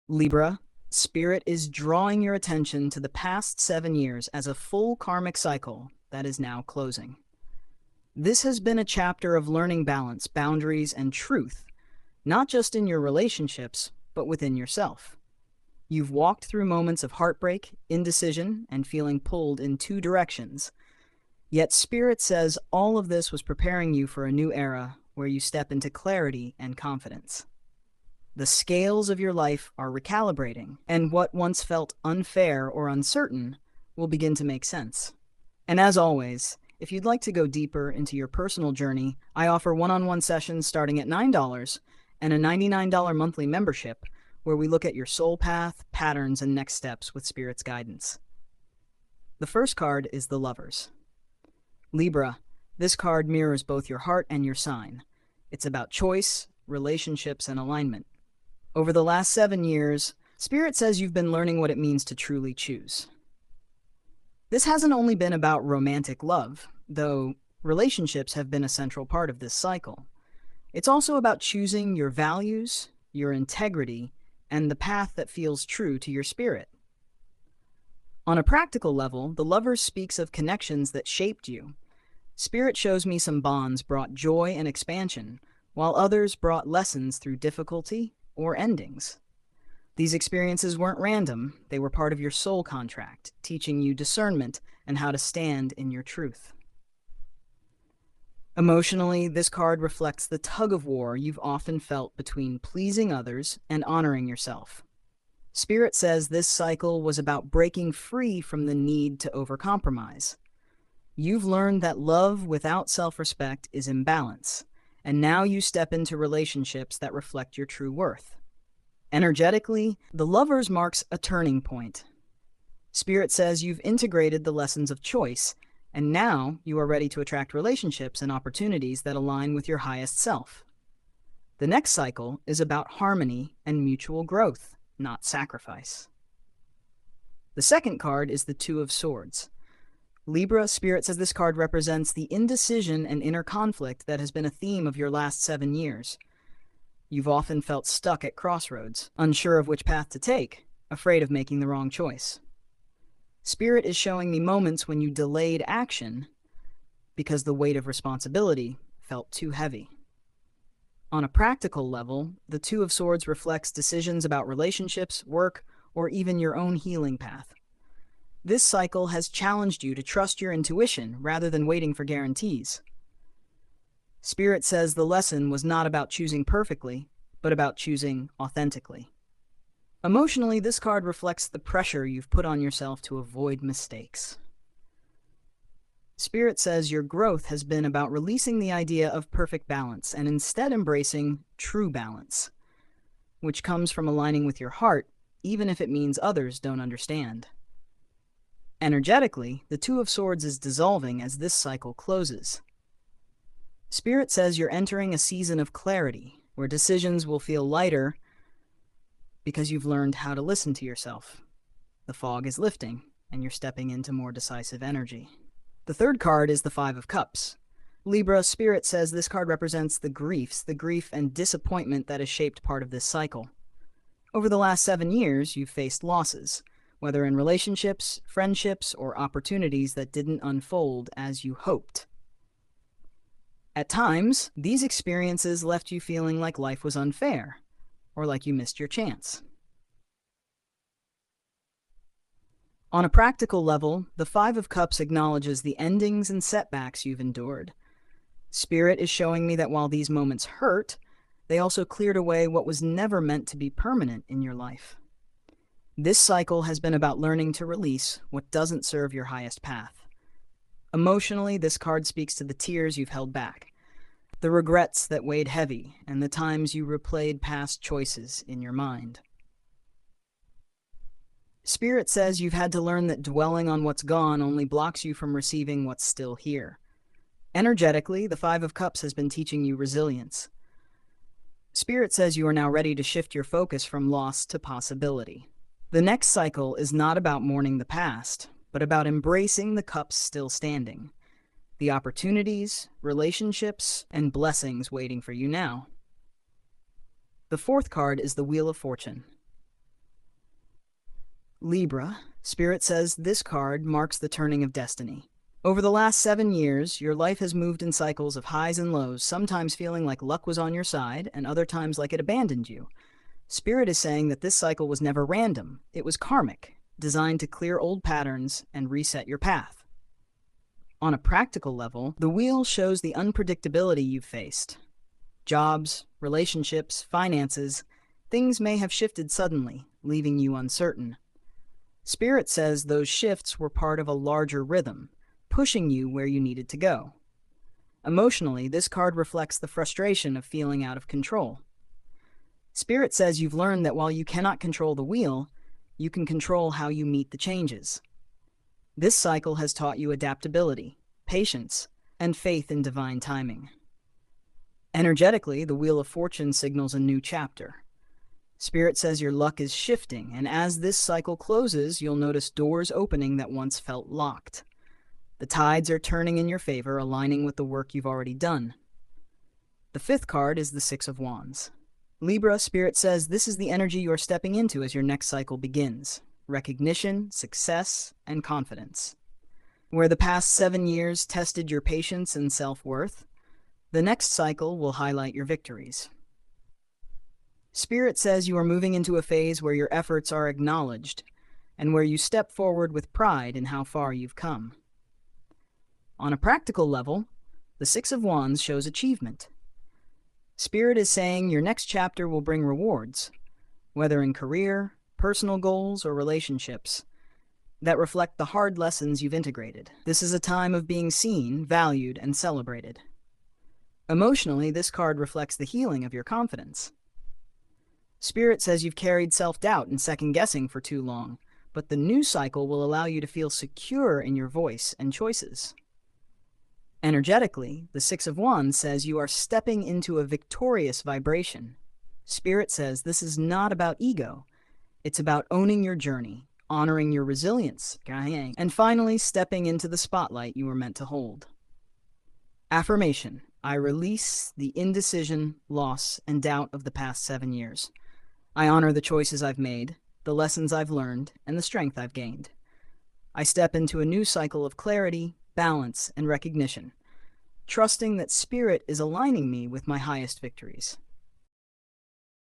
Libra, Spirit is drawing your attention to the past 7 years as a full karmic cycle that is now closing. This has been a chapter of learning balance, boundaries, and truth, not just in your relationships, but within yourself. You've walked through moments of heartbreak, indecision, and feeling pulled in two directions. Yet Spirit says all of this was preparing you for a new era where you step into clarity and confidence. The scales of your life are recalibrating, and what once felt unfair or uncertain will begin to make sense. And as always, if you'd like to go deeper into your personal journey, I offer one-on-one sessions starting at $9 and a $99 monthly membership where we look at your soul path, patterns, and next steps with Spirit's guidance. The first card is the Lovers. Libra, this card mirrors both your heart and your sign. It's about choice, relationships, and alignment. Over the last 7 years, Spirit says you've been learning what it means to truly choose. This hasn't only been about romantic love, though relationships have been a central part of this cycle. It's also about choosing your values, your integrity, and the path that feels true to your spirit. On a practical level, the Lovers speaks of connections that shaped you. Spirit shows me some bonds brought joy and expansion, while others brought lessons through difficulty or endings. These experiences weren't random, they were part of your soul contract, teaching you discernment and how to stand in your truth. Emotionally, this card reflects the tug-of-war you've often felt between pleasing others and honoring yourself. Spirit says this cycle was about breaking free from the need to overcompromise. You've learned that love without self-respect is imbalance, and now you step into relationships that reflect your true worth. Energetically, the Lovers marks a turning point. Spirit says you've integrated the lessons of choice, and now you are ready to attract relationships and opportunities that align with your highest self. The next cycle is about harmony and mutual growth, not sacrifice. The second card is the Two of Swords. Libra, Spirit says this card represents the indecision and inner conflict that has been a theme of your last 7 years. You've often felt stuck at crossroads, unsure of which path to take, afraid of making the wrong choice. Spirit is showing me moments when you delayed action because the weight of responsibility felt too heavy. On a practical level, the Two of Swords reflects decisions about relationships, work, or even your own healing path. This cycle has challenged you to trust your intuition rather than waiting for guarantees. Spirit says the lesson was not about choosing perfectly, but about choosing authentically. Emotionally, this card reflects the pressure you've put on yourself to avoid mistakes. Spirit says your growth has been about releasing the idea of perfect balance and instead embracing true balance, which comes from aligning with your heart, even if it means others don't understand. Energetically, the Two of Swords is dissolving as this cycle closes. Spirit says you're entering a season of clarity, where decisions will feel lighter because you've learned how to listen to yourself. The fog is lifting, and you're stepping into more decisive energy. The third card is the Five of Cups. Libra, Spirit says this card represents the grief and disappointment that has shaped part of this cycle. Over the last 7 years, you've faced losses, whether in relationships, friendships, or opportunities that didn't unfold as you hoped. At times, these experiences left you feeling like life was unfair, or like you missed your chance. On a practical level, the Five of Cups acknowledges the endings and setbacks you've endured. Spirit is showing me that while these moments hurt, they also cleared away what was never meant to be permanent in your life. This cycle has been about learning to release what doesn't serve your highest path. Emotionally, this card speaks to the tears you've held back, the regrets that weighed heavy, and the times you replayed past choices in your mind. Spirit says you've had to learn that dwelling on what's gone only blocks you from receiving what's still here. Energetically, the Five of Cups has been teaching you resilience. Spirit says you are now ready to shift your focus from loss to possibility. The next cycle is not about mourning the past, but about embracing the cups still standing, the opportunities, relationships, and blessings waiting for you now. The fourth card is the Wheel of Fortune. Libra, Spirit says this card marks the turning of destiny. Over the last 7 years, your life has moved in cycles of highs and lows, sometimes feeling like luck was on your side, and other times like it abandoned you. Spirit is saying that this cycle was never random. It was karmic, designed to clear old patterns and reset your path. On a practical level, the wheel shows the unpredictability you've faced. Jobs, relationships, finances, things may have shifted suddenly, leaving you uncertain. Spirit says those shifts were part of a larger rhythm, pushing you where you needed to go. Emotionally, this card reflects the frustration of feeling out of control. Spirit says you've learned that while you cannot control the wheel, you can control how you meet the changes. This cycle has taught you adaptability, patience, and faith in divine timing. Energetically, the Wheel of Fortune signals a new chapter. Spirit says your luck is shifting, and as this cycle closes, you'll notice doors opening that once felt locked. The tides are turning in your favor, aligning with the work you've already done. The fifth card is the Six of Wands. Libra, Spirit says this is the energy you're stepping into as your next cycle begins. Recognition, success, and confidence. Where the past 7 years tested your patience and self-worth, the next cycle will highlight your victories. Spirit says you are moving into a phase where your efforts are acknowledged and where you step forward with pride in how far you've come. On a practical level, the Six of Wands shows achievement. Spirit is saying your next chapter will bring rewards, whether in career, personal goals, or relationships, that reflect the hard lessons you've integrated. This is a time of being seen, valued, and celebrated. Emotionally, this card reflects the healing of your confidence. Spirit says you've carried self-doubt and second-guessing for too long, but the new cycle will allow you to feel secure in your voice and choices. Energetically, the Six of Wands says you are stepping into a victorious vibration. Spirit says this is not about ego. It's about owning your journey, honoring your resilience, and finally stepping into the spotlight you were meant to hold. Affirmation: I release the indecision, loss, and doubt of the past 7 years. I honor the choices I've made, the lessons I've learned, and the strength I've gained. I step into a new cycle of clarity, balance, and recognition, trusting that Spirit is aligning me with my highest victories.